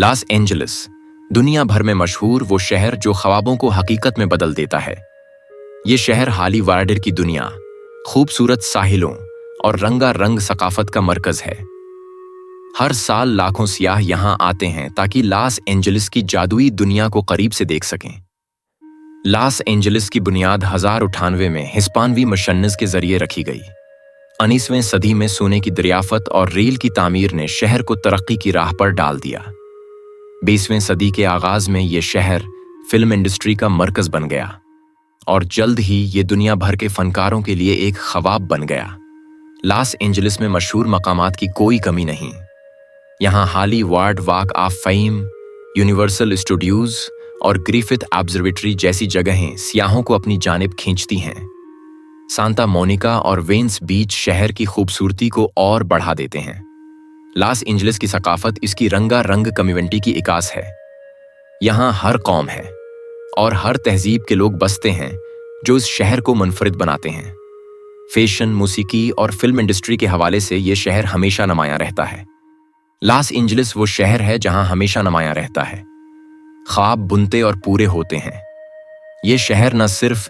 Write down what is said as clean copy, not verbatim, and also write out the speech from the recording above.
Los Angeles दुनिया भर में मशहूर वो शहर जो ख्वाबों को हकीकत में बदल देता है। ये शहर हॉलीवुड की दुनिया, खूबसूरत साहिलों और रंगारंग सकाफत का मरकज है। हर साल लाखों सियाह यहाँ आते हैं ताकि लॉस एंजलिस की जादुई दुनिया को करीब से देख सकें। लॉस एंजलिस की बुनियाद 1098 में हिस्पानवी मुशन्निस के जरिए रखी गई। 19वीं सदी में सोने की दरियाफत और रेल की तामीर ने शहर को तरक्की की राह पर डाल दिया। 20वीं सदी के आगाज में ये शहर फिल्म इंडस्ट्री का मरकज बन गया और जल्द ही ये दुनिया भर के फनकारों के लिए एक ख्वाब बन गया। लॉस एंजलिस में मशहूर मकामात की कोई कमी नहीं। यहाँ Hollywood walk of fame, universal studios और ग्रिफिथ ऑब्जर्वेटरी जैसी जगहें सियाहों को अपनी जानिब खींचती हैं। सांता मोनिका और वेंस बीच शहर की खूबसूरती को और बढ़ा देते हैं। लॉस एंजलिस की सकाफत इसकी रंगारंग कम्युनिटी की इकास है। यहाँ हर कौम है और हर तहजीब के लोग बसते हैं जो इस शहर को मुनफरिद बनाते हैं। फैशन, मौसीकी और फिल्म इंडस्ट्री के हवाले से ये शहर हमेशा नुमायां रहता है। लॉस एंजलिस वो शहर है जहां हमेशा नुमायां रहता है, ख्वाब बुनते और पूरे होते हैं। ये शहर न सिर्फ